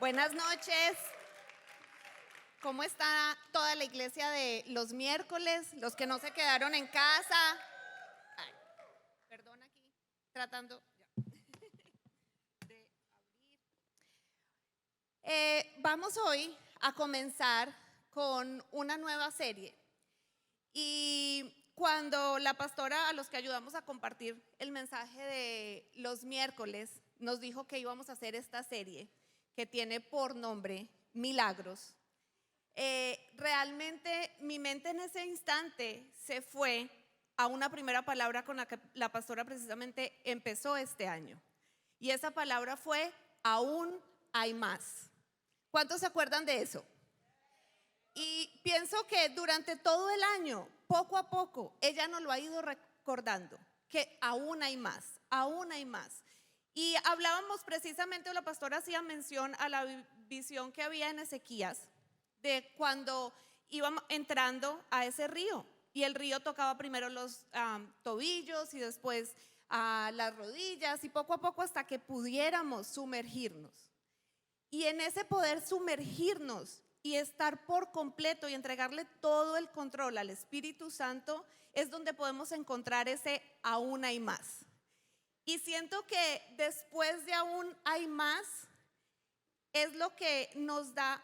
Buenas noches. ¿Cómo está toda la iglesia de los miércoles? Los que no se quedaron en casa. Ay, perdón aquí, tratando ya, de abrir. Vamos hoy a comenzar con una nueva serie. Y cuando la pastora, a los que ayudamos a compartir el mensaje de los miércoles, nos dijo que íbamos a hacer esta serie que tiene por nombre Milagros, realmente mi mente en ese instante se fue a una primera palabra con la que la pastora precisamente empezó este año. Y esa palabra fue: aún hay más. ¿Cuántos se acuerdan de eso? Y pienso que durante todo el año, poco a poco, ella nos lo ha ido recordando, que aún hay más, aún hay más. Y hablábamos precisamente, la pastora hacía mención a la visión que había en Ezequías, de cuando iban entrando a ese río. Y el río tocaba primero los tobillos y después las rodillas, y poco a poco hasta que pudiéramos sumergirnos. Y en ese poder sumergirnos y estar por completo y entregarle todo el control al Espíritu Santo es donde podemos encontrar ese aún hay más. Y siento que después de aún hay más es lo que nos da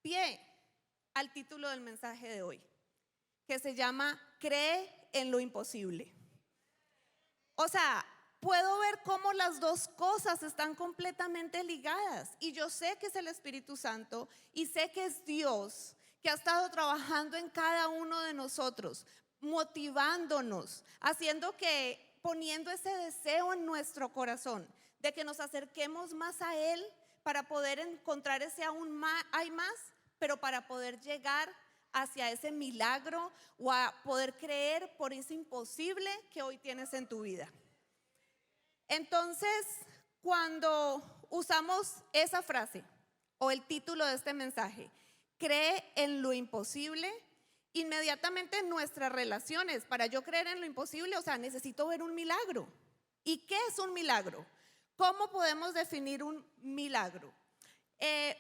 pie al título del mensaje de hoy, que se llama Cree en lo imposible. O sea, puedo ver cómo las dos cosas están completamente ligadas, y yo sé que es el Espíritu Santo y sé que es Dios que ha estado trabajando en cada uno de nosotros, motivándonos, haciendo que, poniendo ese deseo en nuestro corazón de que nos acerquemos más a Él para poder encontrar ese aún más, hay más, pero para poder llegar hacia ese milagro o a poder creer por ese imposible que hoy tienes en tu vida. Entonces, cuando usamos esa frase o el título de este mensaje, cree en lo imposible, inmediatamente en nuestras relaciones, para yo creer en lo imposible, o sea, necesito ver un milagro. ¿Y qué es un milagro? ¿Cómo podemos definir un milagro?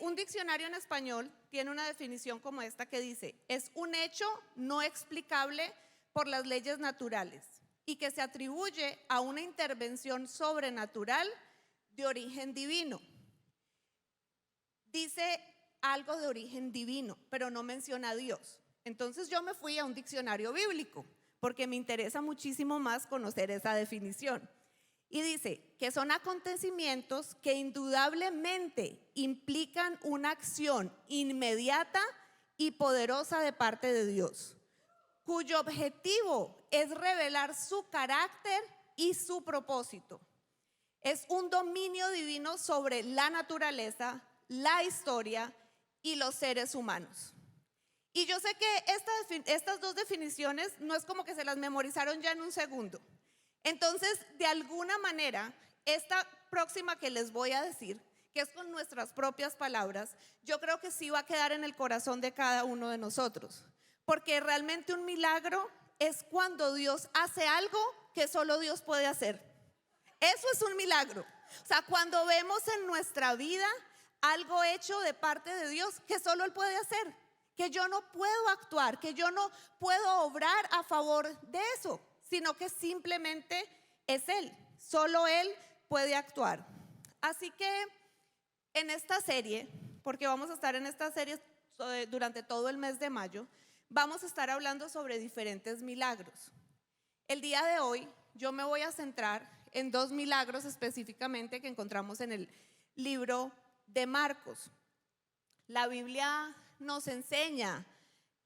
Un diccionario en español tiene una definición como esta que dice: es un hecho no explicable por las leyes naturales y que se atribuye a una intervención sobrenatural de origen divino. Dice algo de origen divino, pero no menciona a Dios. Entonces yo me fui a un diccionario bíblico porque me interesa muchísimo más conocer esa definición. Y dice que son acontecimientos que indudablemente implican una acción inmediata y poderosa de parte de Dios, cuyo objetivo es revelar su carácter y su propósito. Es un dominio divino sobre la naturaleza, la historia y los seres humanos. Y yo sé que estas dos definiciones no es como que se las memorizaron ya en un segundo. Entonces, de alguna manera, esta próxima que les voy a decir, que es con nuestras propias palabras, yo creo que sí va a quedar en el corazón de cada uno de nosotros. Porque realmente un milagro es cuando Dios hace algo que solo Dios puede hacer. Eso es un milagro. O sea, cuando vemos en nuestra vida algo hecho de parte de Dios que solo Él puede hacer, que yo no puedo actuar, que yo no puedo obrar a favor de eso, sino que simplemente es Él, solo Él puede actuar. Así que en esta serie, porque vamos a estar en esta serie durante todo el mes de mayo, vamos a estar hablando sobre diferentes milagros. El día de hoy yo me voy a centrar en dos milagros específicamente que encontramos en el libro de Marcos. La Biblia nos enseña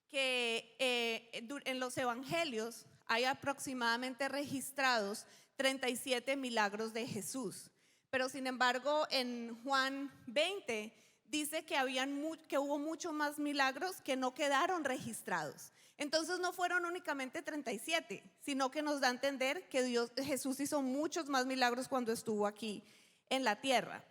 que en los evangelios hay aproximadamente registrados 37 milagros de Jesús, pero sin embargo en Juan 20 dice que hubo mucho más milagros que no quedaron registrados. Entonces no fueron únicamente 37, sino que nos da a entender que Jesús hizo muchos más milagros cuando estuvo aquí en la tierra.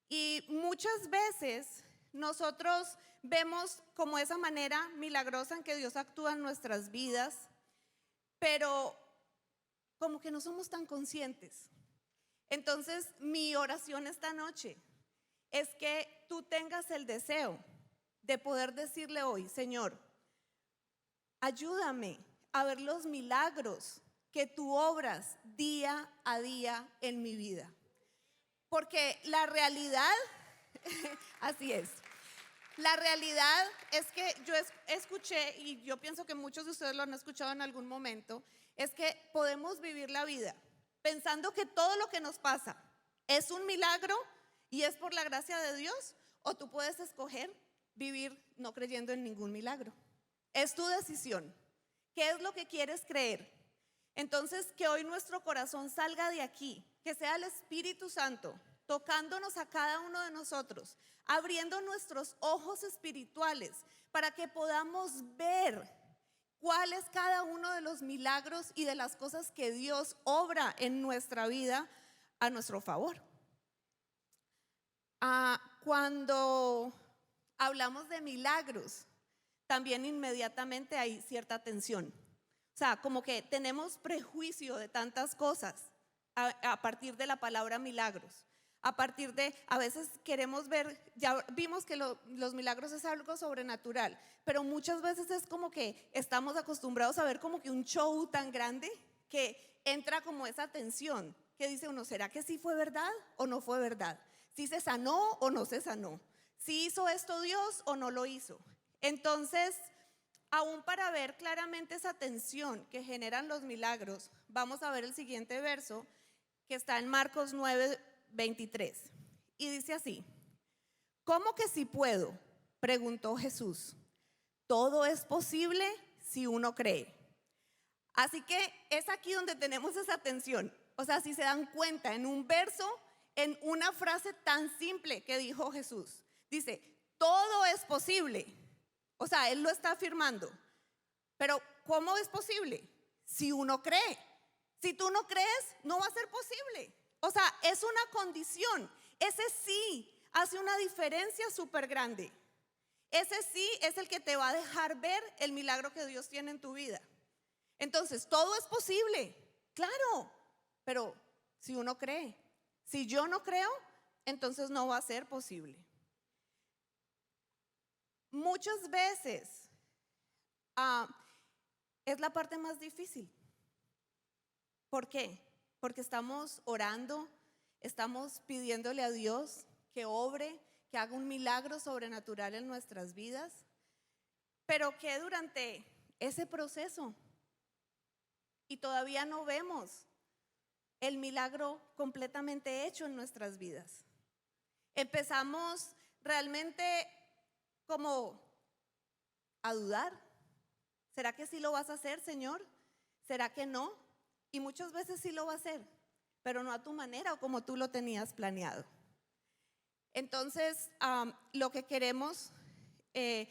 Y muchas veces nosotros vemos como esa manera milagrosa en que Dios actúa en nuestras vidas, pero como que no somos tan conscientes. Entonces mi oración esta noche es que tú tengas el deseo de poder decirle hoy, Señor, ayúdame a ver los milagros que tú obras día a día en mi vida. Porque la realidad, así es, la realidad es que yo escuché, y yo pienso que muchos de ustedes lo han escuchado en algún momento, es que podemos vivir la vida pensando que todo lo que nos pasa es un milagro y es por la gracia de Dios, o tú puedes escoger vivir no creyendo en ningún milagro. Es tu decisión. ¿Qué es lo que quieres creer? Entonces, que hoy nuestro corazón salga de aquí, que sea el Espíritu Santo tocándonos a cada uno de nosotros, abriendo nuestros ojos espirituales para que podamos ver cuál es cada uno de los milagros y de las cosas que Dios obra en nuestra vida a nuestro favor. Cuando hablamos de milagros, también inmediatamente hay cierta tensión. O sea, como que tenemos prejuicio de tantas cosas a partir de la palabra milagros. A partir de, a veces queremos ver, ya vimos que los milagros es algo sobrenatural, pero muchas veces es como que estamos acostumbrados a ver como que un show tan grande que entra como esa tensión, que dice uno, ¿será que sí fue verdad o no fue verdad? ¿Sí se sanó o no se sanó? ¿Sí hizo esto Dios o no lo hizo? Entonces, aún para ver claramente esa tensión que generan los milagros, vamos a ver el siguiente verso que está en Marcos 9:23 y dice así: ¿cómo que si puedo?, preguntó Jesús. Todo es posible si uno cree. Así que es aquí donde tenemos esa tensión. O sea, si se dan cuenta, en un verso, en una frase tan simple que dijo Jesús, dice, todo es posible. O sea, Él lo está afirmando. Pero ¿cómo es posible? Si uno cree. Si tú no crees, no va a ser posible. O sea, es una condición. Ese sí hace una diferencia súper grande. Ese sí es el que te va a dejar ver el milagro que Dios tiene en tu vida. Entonces, todo es posible, claro, pero si uno cree. Si yo no creo, entonces no va a ser posible. Muchas veces es la parte más difícil. ¿Por qué? Porque estamos orando, estamos pidiéndole a Dios que obre, que haga un milagro sobrenatural en nuestras vidas, pero que durante ese proceso y todavía no vemos el milagro completamente hecho en nuestras vidas. Empezamos realmente como a dudar. ¿Será que sí lo vas a hacer, Señor? ¿Será que no? Y muchas veces sí lo va a hacer, pero no a tu manera o como tú lo tenías planeado. Entonces, lo que queremos es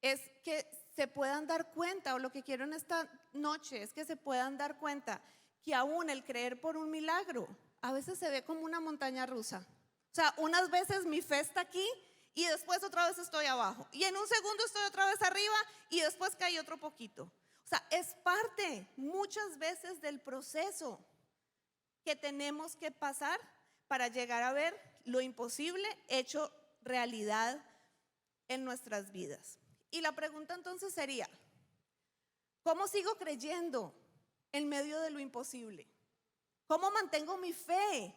que se puedan dar cuenta, o lo que quiero en esta noche es que se puedan dar cuenta que aún el creer por un milagro a veces se ve como una montaña rusa. O sea, unas veces mi fe está aquí y después otra vez estoy abajo, y en un segundo estoy otra vez arriba y después cae otro poquito. O sea, es parte muchas veces del proceso que tenemos que pasar para llegar a ver lo imposible hecho realidad en nuestras vidas. Y la pregunta entonces sería, ¿cómo sigo creyendo en medio de lo imposible? ¿Cómo mantengo mi fe?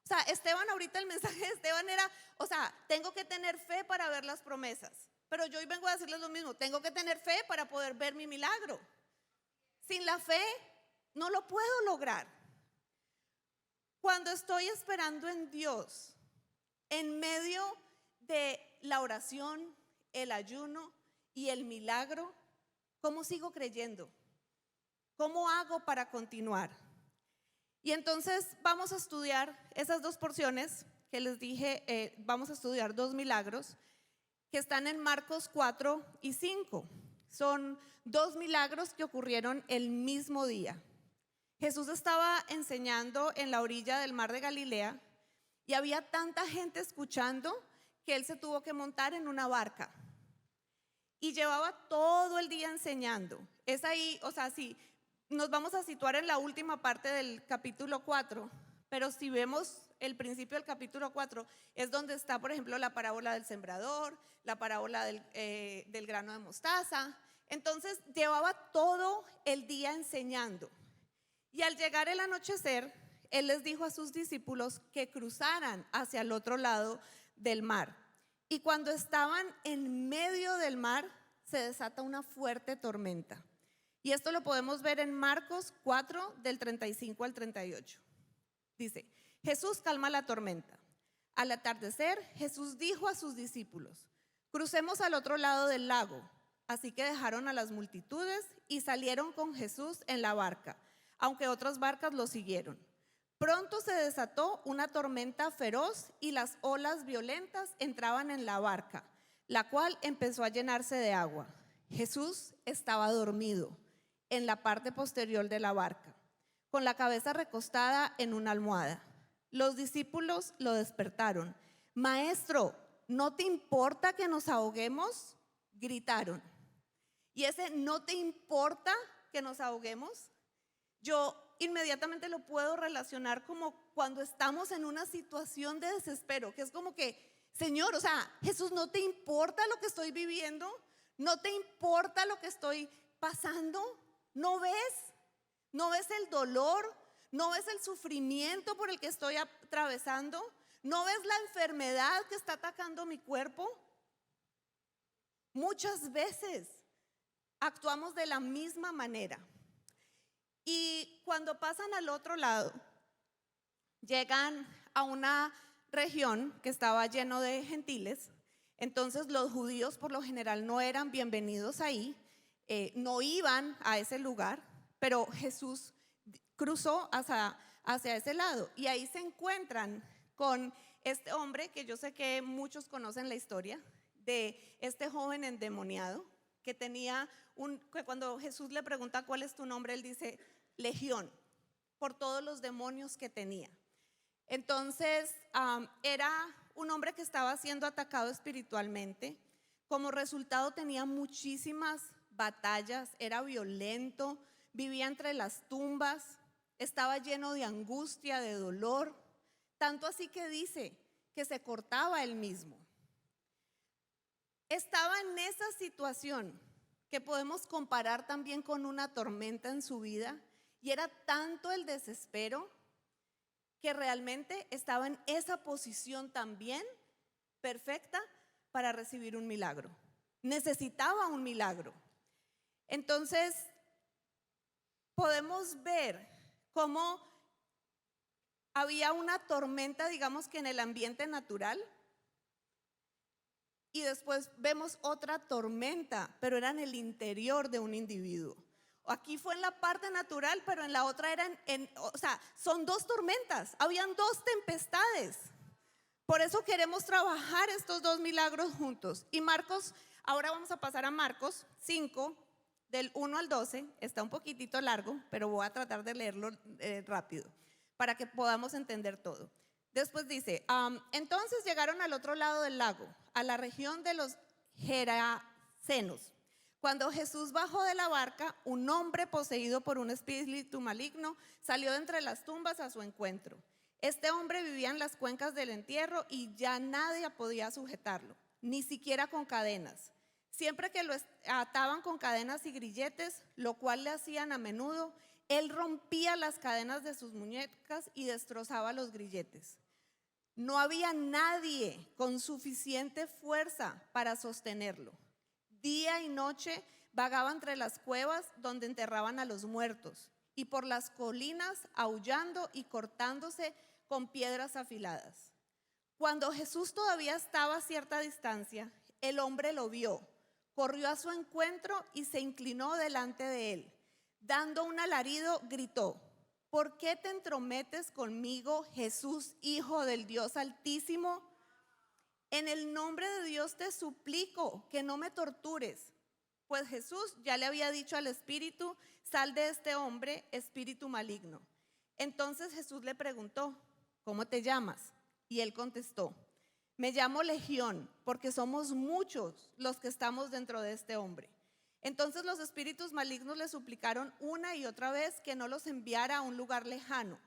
O sea, Esteban, ahorita el mensaje de Esteban era, o sea, tengo que tener fe para ver las promesas. Pero yo hoy vengo a decirles lo mismo, tengo que tener fe para poder ver mi milagro. Sin la fe no lo puedo lograr. Cuando estoy esperando en Dios, en medio de la oración, el ayuno y el milagro, ¿cómo sigo creyendo? ¿Cómo hago para continuar? Y entonces vamos a estudiar esas dos porciones que les dije, vamos a estudiar dos milagros que están en Marcos 4 y 5. Son dos milagros que ocurrieron el mismo día. Jesús estaba enseñando en la orilla del mar de Galilea y había tanta gente escuchando que él se tuvo que montar en una barca y llevaba todo el día enseñando. Es ahí, o sea, sí, nos vamos a situar en la última parte del capítulo 4, pero si vemos el principio del capítulo 4, es donde está, por ejemplo, la parábola del sembrador, la parábola del grano de mostaza. Entonces llevaba todo el día enseñando. Y al llegar el anochecer, él les dijo a sus discípulos que cruzaran hacia el otro lado del mar. Y cuando estaban en medio del mar, se desata una fuerte tormenta. Y esto lo podemos ver en Marcos 4, del 35 al 38. Dice: Jesús calma la tormenta. Al atardecer, Jesús dijo a sus discípulos: crucemos al otro lado del lago. Así que dejaron a las multitudes y salieron con Jesús en la barca, aunque otras barcas lo siguieron. Pronto se desató una tormenta feroz y las olas violentas entraban en la barca, la cual empezó a llenarse de agua. Jesús estaba dormido en la parte posterior de la barca, con la cabeza recostada en una almohada. Los discípulos lo despertaron. Maestro, ¿no te importa que nos ahoguemos?, gritaron. Y ese "no te importa que nos ahoguemos", yo inmediatamente lo puedo relacionar como cuando estamos en una situación de desespero, que es como que, Señor, o sea, Jesús, ¿no te importa lo que estoy viviendo? ¿No te importa lo que estoy pasando? ¿No ves? ¿No ves el dolor? ¿No ves el sufrimiento por el que estoy atravesando? ¿No ves la enfermedad que está atacando mi cuerpo? Muchas veces actuamos de la misma manera. Y cuando pasan al otro lado, llegan a una región que estaba lleno de gentiles. Entonces los judíos por lo general no eran bienvenidos ahí, no iban a ese lugar, pero Jesús cruzó hacia ese lado y ahí se encuentran con este hombre que yo sé que muchos conocen la historia de este joven endemoniado que tenía que cuando Jesús le pregunta cuál es tu nombre, él dice Legión, por todos los demonios que tenía. Entonces era un hombre que estaba siendo atacado espiritualmente. Como resultado tenía muchísimas batallas, era violento, vivía entre las tumbas, estaba lleno de angustia, de dolor, tanto así que dice que se cortaba él mismo. Estaba en esa situación que podemos comparar también con una tormenta en su vida, y era tanto el desespero que realmente estaba en esa posición también perfecta para recibir un milagro. Necesitaba un milagro. Entonces, podemos ver cómo había una tormenta, digamos que en el ambiente natural, y después vemos otra tormenta, pero era en el interior de un individuo. Aquí fue en la parte natural, pero en la otra eran, o sea, son dos tormentas, habían dos tempestades. Por eso queremos trabajar estos dos milagros juntos. Y Marcos, ahora vamos a pasar a Marcos 5, del 1 al 12, está un poquitito largo, pero voy a tratar de leerlo rápido para que podamos entender todo. Después dice, entonces llegaron al otro lado del lago, a la región de los Gerasenos. Cuando Jesús bajó de la barca, un hombre poseído por un espíritu maligno salió de entre las tumbas a su encuentro. Este hombre vivía en las cuencas del entierro y ya nadie podía sujetarlo, ni siquiera con cadenas. Siempre que lo ataban con cadenas y grilletes, lo cual le hacían a menudo, él rompía las cadenas de sus muñecas y destrozaba los grilletes. No había nadie con suficiente fuerza para sostenerlo. Día y noche vagaba entre las cuevas donde enterraban a los muertos y por las colinas aullando y cortándose con piedras afiladas. Cuando Jesús todavía estaba a cierta distancia, el hombre lo vio, corrió a su encuentro y se inclinó delante de él. Dando un alarido, gritó: ¿por qué te entrometes conmigo, Jesús, Hijo del Dios Altísimo? En el nombre de Dios te suplico que no me tortures. Pues Jesús ya le había dicho al espíritu: sal de este hombre, espíritu maligno. Entonces Jesús le preguntó: ¿cómo te llamas? Y él contestó: me llamo Legión, porque somos muchos los que estamos dentro de este hombre. Entonces los espíritus malignos le suplicaron una y otra vez que no los enviara a un lugar lejano.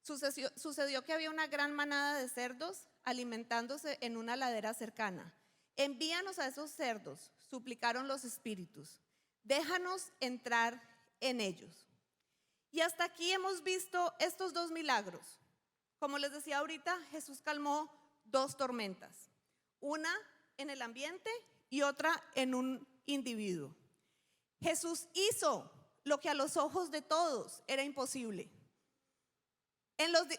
Sucedió que había una gran manada de cerdos alimentándose en una ladera cercana. Envíanos a esos cerdos, suplicaron los espíritus. Déjanos entrar en ellos. Y hasta aquí hemos visto estos dos milagros. Como les decía ahorita, Jesús calmó dos tormentas. Una en el ambiente y otra en un individuo. Jesús hizo lo que a los ojos de todos era imposible.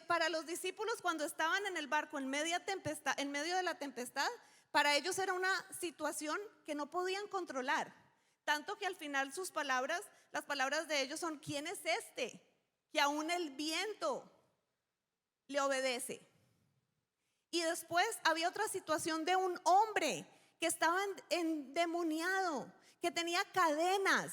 Para los discípulos, cuando estaban en el barco en medio de la tempestad, para ellos era una situación que no podían controlar. Tanto que al final las palabras de ellos son: ¿quién es este que aún el viento le obedece? Y después había otra situación de un hombre que estaba endemoniado, que tenía cadenas.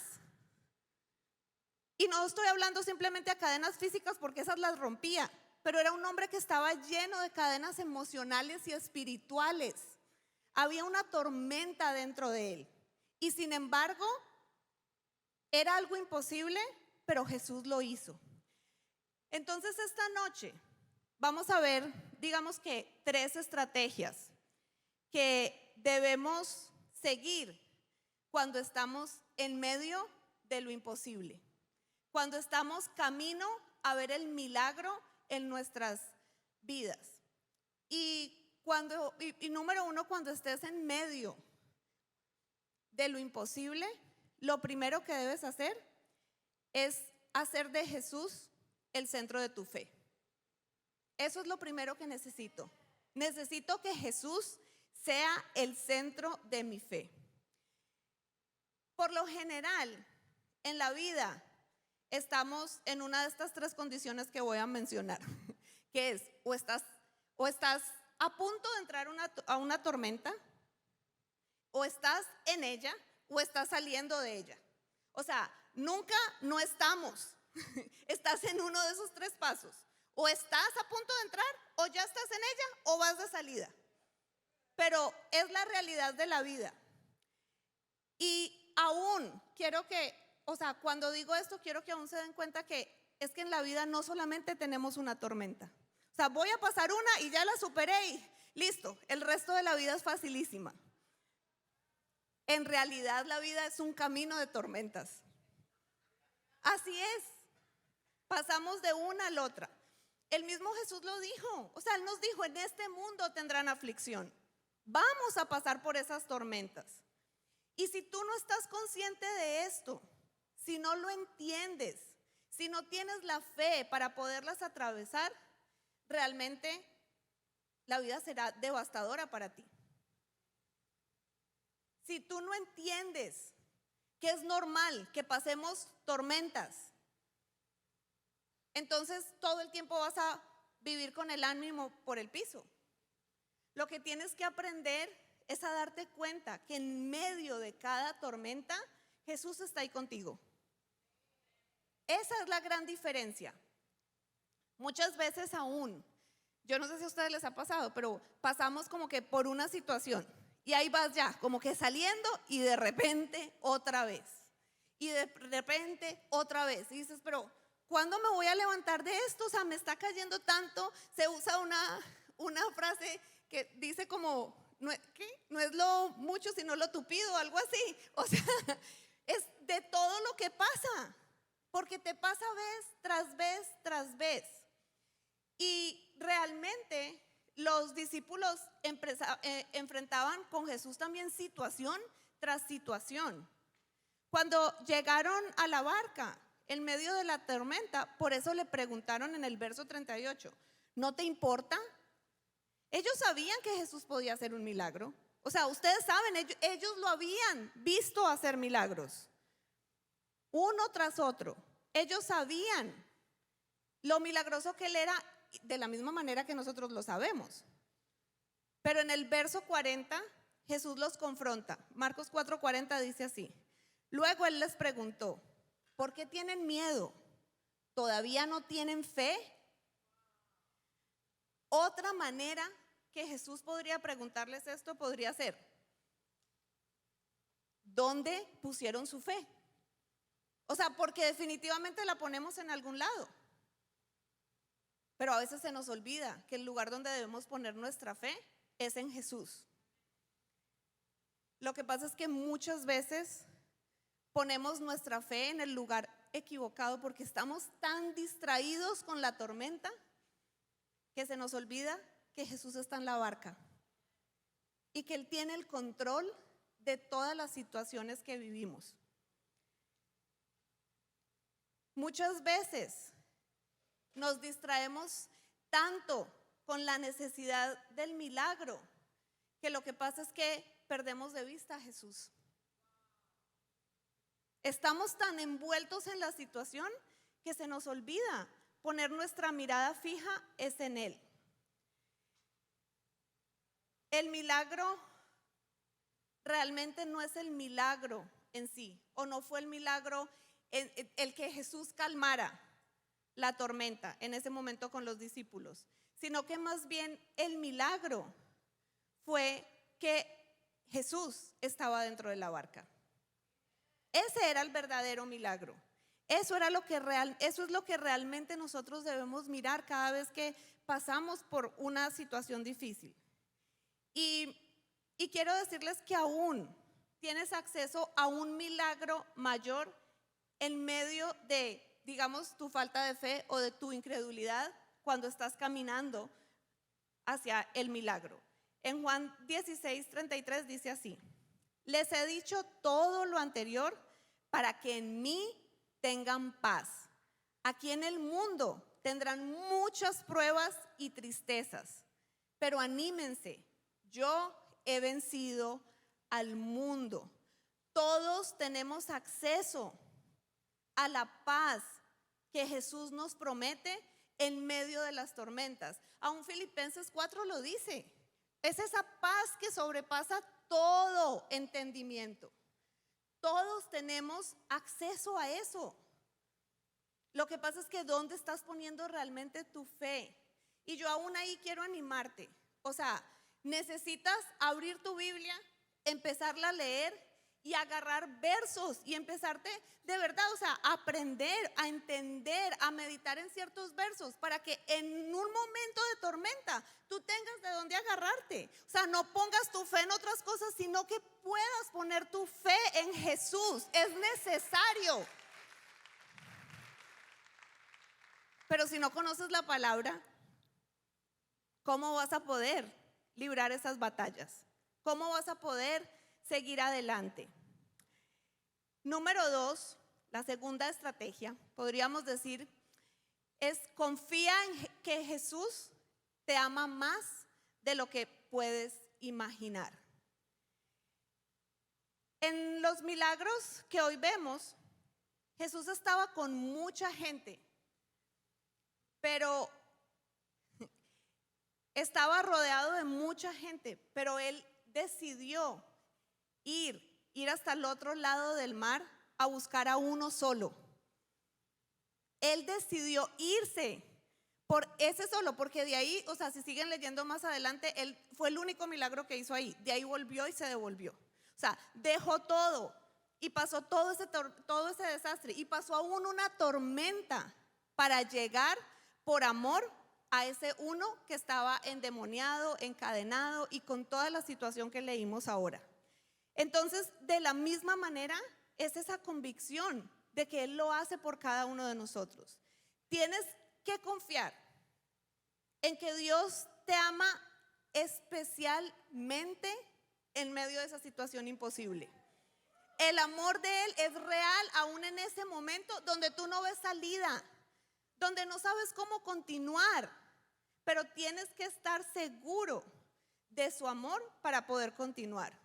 Y no estoy hablando simplemente de cadenas físicas, porque esas las rompía, pero era un hombre que estaba lleno de cadenas emocionales y espirituales. Había una tormenta dentro de él. Y sin embargo, era algo imposible, pero Jesús lo hizo. Entonces esta noche vamos a ver, digamos que 3 estrategias que debemos seguir cuando estamos en medio de lo imposible, cuando estamos camino a ver el milagro en nuestras vidas. Y número 1, cuando estés en medio de lo imposible, lo primero que debes hacer es hacer de Jesús el centro de tu fe. Eso es lo primero que necesito. Necesito que Jesús sea el centro de mi fe. Por lo general, en la vida estamos en una de estas 3 condiciones que voy a mencionar, que es o estás a punto de entrar a una tormenta, o estás en ella, o estás saliendo de ella. O sea, nunca no estamos. Estás en uno de esos 3 pasos. O estás a punto de entrar, o ya estás en ella, o vas de salida. Pero es la realidad de la vida. Y aún cuando digo esto, quiero que aún se den cuenta que es que en la vida no solamente tenemos una tormenta. O sea, voy a pasar una y ya la superé y listo, el resto de la vida es facilísima. En realidad la vida es un camino de tormentas. Así es. Pasamos de una a la otra. El mismo Jesús lo dijo. O sea, Él nos dijo: en este mundo tendrán aflicción. Vamos a pasar por esas tormentas. Y si tú no estás consciente de esto, si no lo entiendes, si no tienes la fe para poderlas atravesar, realmente la vida será devastadora para ti. Si tú no entiendes que es normal que pasemos tormentas, entonces todo el tiempo vas a vivir con el ánimo por el piso. Lo que tienes que aprender es a darte cuenta que en medio de cada tormenta Jesús está ahí contigo. Esa es la gran diferencia. Muchas veces aún, yo no sé si a ustedes les ha pasado, pero pasamos como que por una situación y ahí vas ya, como que saliendo, y de repente otra vez. Y de repente otra vez. Y dices: pero ¿cuándo me voy a levantar de esto? O sea, me está cayendo tanto. Se usa una frase que dice como: no es lo mucho sino lo tupido, algo así. O sea, es de todo lo que pasa, porque te pasa vez tras vez tras vez. Y realmente los discípulos enfrentaban con Jesús también situación tras situación. Cuando llegaron a la barca en medio de la tormenta, por eso le preguntaron en el verso 38: ¿no te importa? Ellos sabían que Jesús podía hacer un milagro. O sea, ustedes saben, ellos lo habían visto hacer milagros, uno tras otro. Ellos sabían lo milagroso que Él era, de la misma manera que nosotros lo sabemos. Pero en el verso 40, Jesús los confronta. Marcos 4:40 dice así: luego Él les preguntó: ¿por qué tienen miedo? ¿Todavía no tienen fe? Otra manera que Jesús podría preguntarles esto podría ser: ¿dónde pusieron su fe? O sea, porque definitivamente la ponemos en algún lado. Pero a veces se nos olvida que el lugar donde debemos poner nuestra fe es en Jesús. Lo que pasa es que muchas veces ponemos nuestra fe en el lugar equivocado porque estamos tan distraídos con la tormenta que se nos olvida que Jesús está en la barca y que Él tiene el control de todas las situaciones que vivimos. Muchas veces nos distraemos tanto con la necesidad del milagro que lo que pasa es que perdemos de vista a Jesús. Estamos tan envueltos en la situación que se nos olvida poner nuestra mirada fija es en Él. El milagro realmente no es el milagro en sí, o no fue el milagro el que Jesús calmara la tormenta en ese momento con los discípulos, sino que más bien el milagro fue que Jesús estaba dentro de la barca. Ese era el verdadero milagro. Eso es lo que realmente nosotros debemos mirar cada vez que pasamos por una situación difícil. Y quiero decirles que aún tienes acceso a un milagro mayor en medio de, digamos, tu falta de fe o de tu incredulidad cuando estás caminando hacia el milagro. En Juan 16:33 dice así: les he dicho todo lo anterior para que en mí tengan paz. Aquí en el mundo tendrán muchas pruebas y tristezas, pero anímense, yo he vencido al mundo. Todos tenemos acceso a la paz que Jesús nos promete en medio de las tormentas. Aún Filipenses 4 lo dice. Es esa paz que sobrepasa todo entendimiento. Todos tenemos acceso a eso. Lo que pasa es que ¿dónde estás poniendo realmente tu fe? Y yo aún ahí quiero animarte. O sea, necesitas abrir tu Biblia, empezarla a leer y agarrar versos y empezarte de verdad, o sea, a aprender, a entender, a meditar en ciertos versos para que en un momento de tormenta tú tengas de dónde agarrarte. O sea, no pongas tu fe en otras cosas, sino que puedas poner tu fe en Jesús. Es necesario. Pero si no conoces la palabra, ¿cómo vas a poder librar esas batallas? ¿Cómo vas a poder seguir adelante? Número 2, la segunda estrategia, podríamos decir, es confía en que Jesús te ama más de lo que puedes imaginar. En los milagros que hoy vemos, Jesús estaba con mucha gente, pero estaba rodeado de mucha gente, pero Él decidió ir hasta el otro lado del mar a buscar a uno solo. Él decidió irse por ese solo, porque de ahí, o sea, si siguen leyendo más adelante, él fue el único milagro que hizo ahí. De ahí volvió y se devolvió. O sea, dejó todo y pasó todo ese desastre y pasó aún una tormenta para llegar por amor a ese uno que estaba endemoniado, encadenado y con toda la situación que leímos ahora. Entonces, de la misma manera, es esa convicción de que Él lo hace por cada uno de nosotros. Tienes que confiar en que Dios te ama especialmente en medio de esa situación imposible. El amor de Él es real aún en ese momento donde tú no ves salida, donde no sabes cómo continuar, pero tienes que estar seguro de su amor para poder continuar.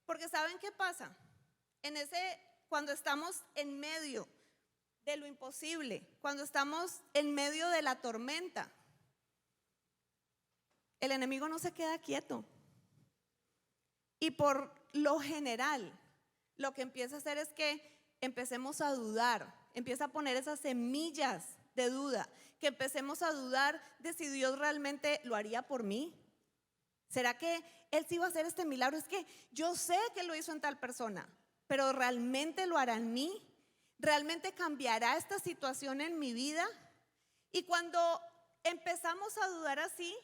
Porque ¿saben qué pasa? Cuando estamos en medio de lo imposible, cuando estamos en medio de la tormenta, el enemigo no se queda quieto. Y por lo general, lo que empieza a hacer es que empecemos a dudar, empieza a poner esas semillas de duda, que empecemos a dudar de si Dios realmente lo haría por mí. ¿Será que Él sí va a hacer este milagro? Es que yo sé que lo hizo en tal persona, pero ¿realmente lo hará en mí? ¿Realmente cambiará esta situación en mi vida? Y cuando empezamos a dudar así,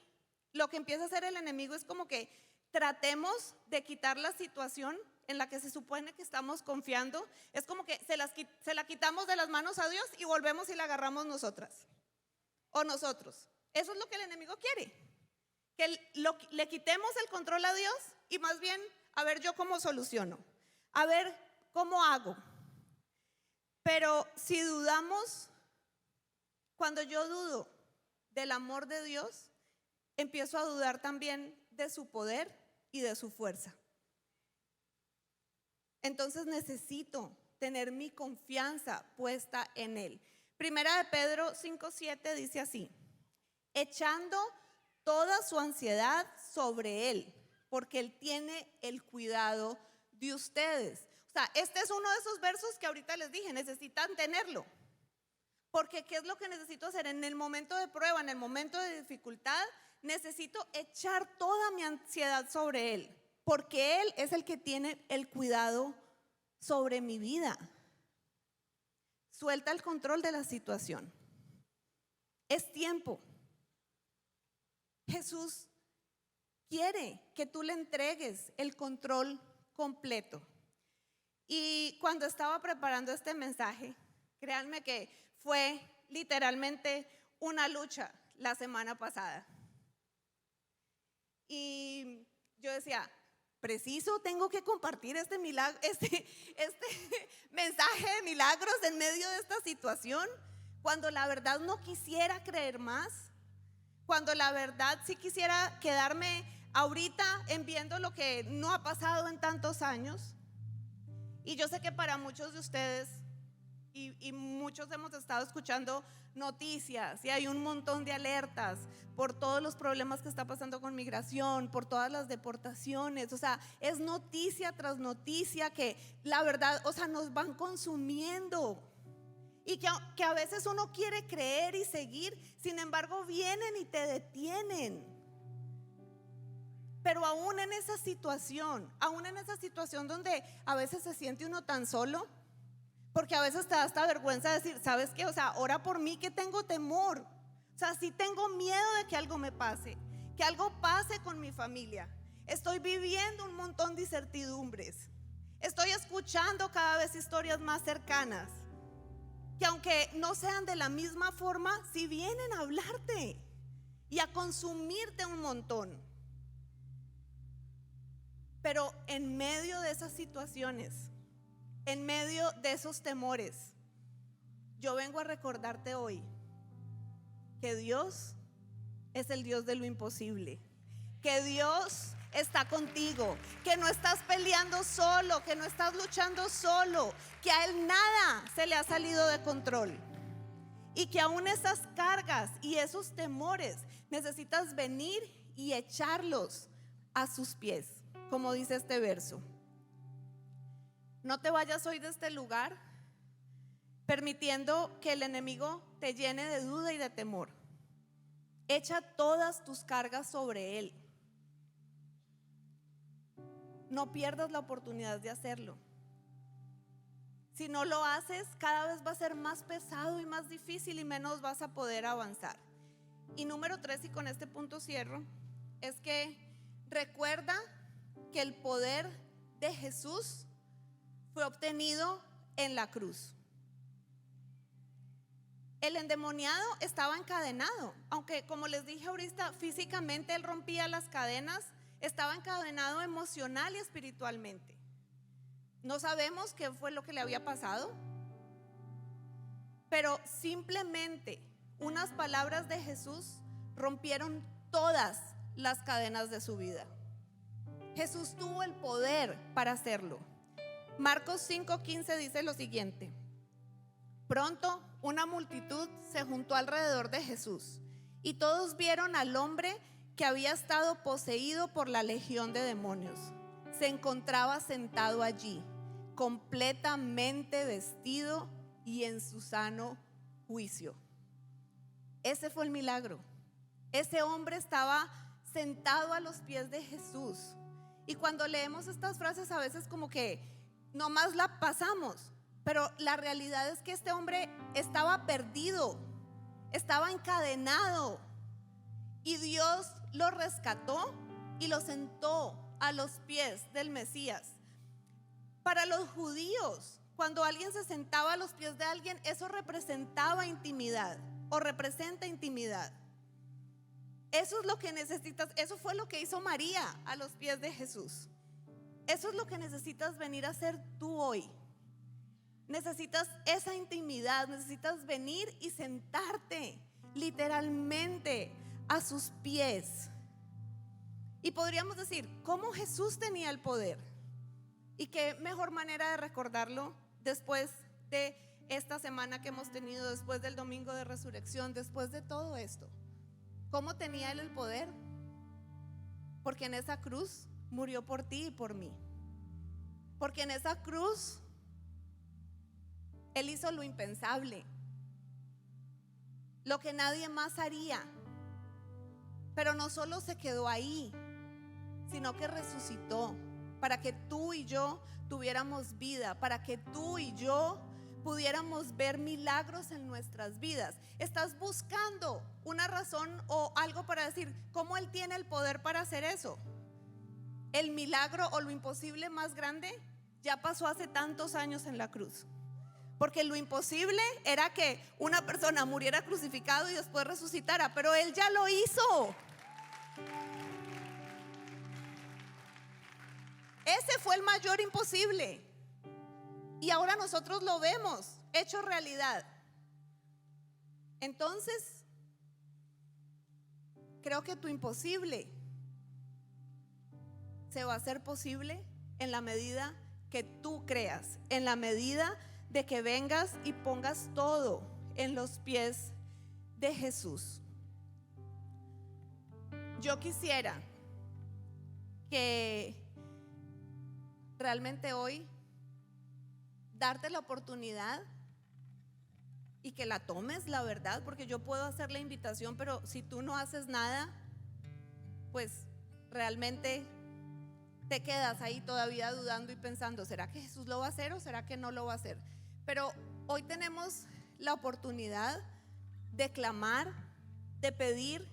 lo que empieza a hacer el enemigo es como que tratemos de quitar la situación en la que se supone que estamos confiando. Es como que se la quitamos de las manos a Dios y volvemos y la agarramos nosotras o nosotros. Eso es lo que el enemigo quiere, que le quitemos el control a Dios y más bien, a ver yo cómo soluciono, a ver cómo hago. Pero si dudamos, cuando yo dudo del amor de Dios, empiezo a dudar también de su poder y de su fuerza. Entonces necesito tener mi confianza puesta en Él. Primera de Pedro 5:7 dice así: echando toda su ansiedad sobre Él, porque Él tiene el cuidado de ustedes. O sea, este es uno de esos versos que ahorita les dije, necesitan tenerlo. Porque ¿qué es lo que necesito hacer? En el momento de prueba, en el momento de dificultad, necesito echar toda mi ansiedad sobre Él, porque Él es el que tiene el cuidado sobre mi vida. Suelta el control de la situación. Es tiempo. Jesús quiere que tú le entregues el control completo. Y cuando estaba preparando este mensaje, créanme que fue literalmente una lucha la semana pasada. Y yo decía, preciso, tengo que compartir este mensaje de milagros en medio de esta situación, cuando la verdad no quisiera creer más, cuando la verdad sí quisiera quedarme ahorita en viendo lo que no ha pasado en tantos años. Y yo sé que para muchos de ustedes y muchos hemos estado escuchando noticias y hay un montón de alertas por todos los problemas que está pasando con migración, por todas las deportaciones. O sea, es noticia tras noticia que la verdad, o sea, nos van consumiendo. Y que a veces uno quiere creer y seguir, sin embargo vienen y te detienen. Pero aún en esa situación donde a veces se siente uno tan solo, porque a veces te da esta vergüenza de decir, ¿sabes qué? O sea, ora por mí que tengo temor. O sea, sí tengo miedo de que algo me pase, que algo pase con mi familia. Estoy viviendo un montón de incertidumbres. Estoy escuchando cada vez historias más cercanas, que aunque no sean de la misma forma, sí vienen a hablarte y a consumirte un montón. Pero en medio de esas situaciones, en medio de esos temores, yo vengo a recordarte hoy que Dios es el Dios de lo imposible, que Dios está contigo, que no estás peleando solo, que no estás luchando solo, que a Él nada se le ha salido de control y que aún esas cargas y esos temores necesitas venir y echarlos a sus pies, como dice este verso. No te vayas hoy de este lugar permitiendo que el enemigo te llene de duda y de temor. Echa todas tus cargas sobre Él. No pierdas la oportunidad de hacerlo. Si no lo haces, cada vez va a ser más pesado y más difícil y menos vas a poder avanzar. Y número 3, y con este punto cierro, es que recuerda que el poder de Jesús fue obtenido en la cruz. El endemoniado estaba encadenado, aunque como les dije ahorita, físicamente él rompía las cadenas, estaba encadenado emocional y espiritualmente. No sabemos qué fue lo que le había pasado, pero simplemente unas palabras de Jesús rompieron todas las cadenas de su vida. Jesús tuvo el poder para hacerlo. Marcos 5:15 dice lo siguiente: pronto una multitud se juntó alrededor de Jesús y todos vieron al hombre que había estado poseído por la legión de demonios. Se encontraba sentado allí, completamente vestido y en su sano juicio. Ese fue el milagro. Ese hombre estaba sentado a los pies de Jesús. Y cuando leemos estas frases a veces como que nomás la pasamos, pero la realidad es que este hombre estaba perdido, estaba encadenado, y Dios lo rescató y lo sentó a los pies del Mesías. Para los judíos, cuando alguien se sentaba a los pies de alguien, eso representaba intimidad o representa intimidad. Eso es lo que necesitas. Eso fue lo que hizo María a los pies de Jesús. Eso es lo que necesitas venir a hacer tú hoy. Necesitas esa intimidad, necesitas venir y sentarte literalmente a sus pies. Y podríamos decir, ¿cómo Jesús tenía el poder? Y qué mejor manera de recordarlo después de esta semana que hemos tenido, después del domingo de resurrección, después de todo esto. ¿Cómo tenía Él el poder? Porque en esa cruz murió por ti y por mí. Porque en esa cruz Él hizo lo impensable, lo que nadie más haría. Pero no solo se quedó ahí, sino que resucitó para que tú y yo tuviéramos vida, para que tú y yo pudiéramos ver milagros en nuestras vidas. ¿Estás buscando una razón o algo para decir cómo Él tiene el poder para hacer eso? El milagro o lo imposible más grande ya pasó hace tantos años en la cruz. Porque lo imposible era que una persona muriera crucificado y después resucitara, pero Él ya lo hizo. Ese fue el mayor imposible. Y ahora nosotros lo vemos hecho realidad. Entonces, creo que tu imposible se va a hacer posible en la medida que tú creas, en la medida de que vengas y pongas todo en los pies de Jesús. Yo quisiera que realmente hoy darte la oportunidad y que la tomes, la verdad, porque yo puedo hacer la invitación, pero si tú no haces nada, pues realmente te quedas ahí todavía dudando y pensando, ¿será que Jesús lo va a hacer o será que no lo va a hacer? Pero hoy tenemos la oportunidad de clamar, de pedir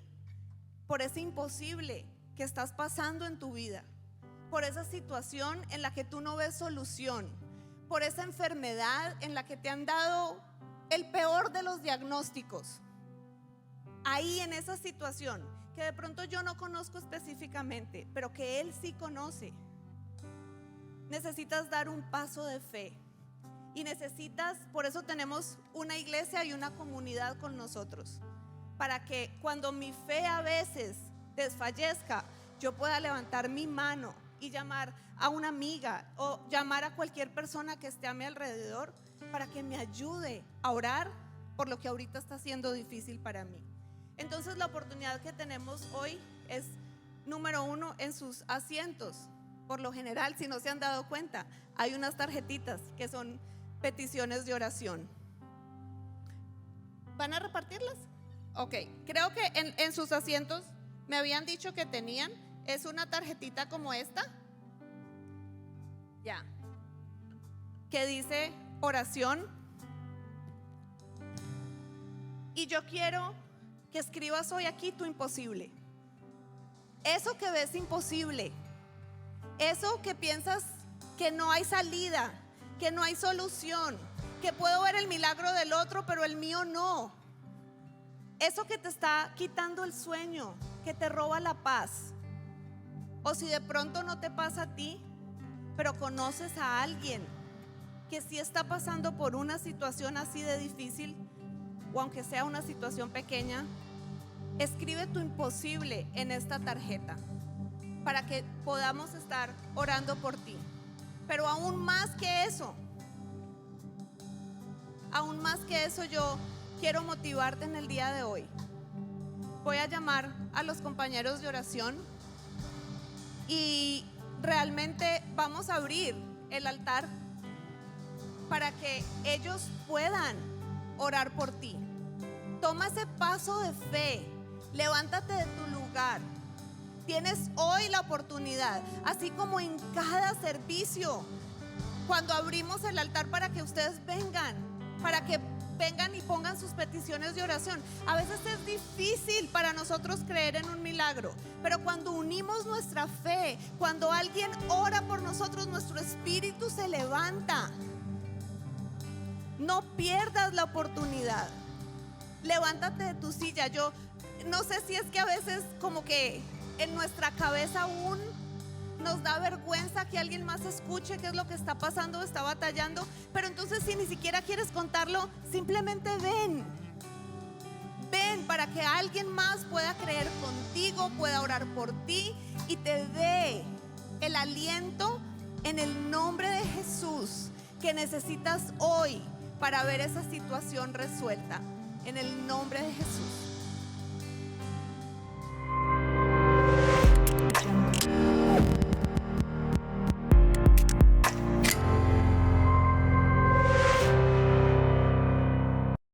por ese imposible que estás pasando en tu vida, por esa situación en la que tú no ves solución, por esa enfermedad en la que te han dado el peor de los diagnósticos. Ahí en esa situación que de pronto yo no conozco específicamente, pero que Él sí conoce, necesitas dar un paso de fe. Y necesitas, por eso tenemos una iglesia y una comunidad con nosotros, para que cuando mi fe a veces desfallezca, yo pueda levantar mi mano y llamar a una amiga o llamar a cualquier persona que esté a mi alrededor para que me ayude a orar por lo que ahorita está siendo difícil para mí. Entonces la oportunidad que tenemos hoy es, número uno, en sus asientos. Por lo general, si no se han dado cuenta, hay unas tarjetitas que son peticiones de oración. ¿Van a repartirlas? Ok, creo que en sus asientos me habían dicho que tenían, es una tarjetita como esta, ya, que dice oración. Y yo quiero que escribas hoy aquí tu imposible. Eso que ves imposible, eso que piensas que no hay salida, que no hay solución, que puedo ver el milagro del otro, pero el mío no. Eso que te está quitando el sueño, que te roba la paz. O si de pronto no te pasa a ti, pero conoces a alguien que sí está pasando por una situación así de difícil, o aunque sea una situación pequeña, escribe tu imposible en esta tarjeta para que podamos estar orando por ti. Pero aún más que eso, yo quiero motivarte en el día de hoy. Voy a llamar a los compañeros de oración y realmente vamos a abrir el altar para que ellos puedan orar por ti. Toma ese paso de fe, levántate de tu lugar. Tienes hoy la oportunidad, así como en cada servicio, cuando abrimos el altar para que ustedes vengan, para que vengan y pongan sus peticiones de oración. A veces es difícil para nosotros creer en un milagro, pero cuando unimos nuestra fe, cuando alguien ora por nosotros, nuestro espíritu se levanta. No pierdas la oportunidad. Levántate de tu silla. Yo no sé si es que a veces como que en nuestra cabeza aún nos da vergüenza que alguien más escuche qué es lo que está pasando, está batallando. Pero entonces, si ni siquiera quieres contarlo, simplemente ven para que alguien más pueda creer contigo, pueda orar por ti y te dé el aliento en el nombre de Jesús que necesitas hoy para ver esa situación resuelta. En el nombre de Jesús.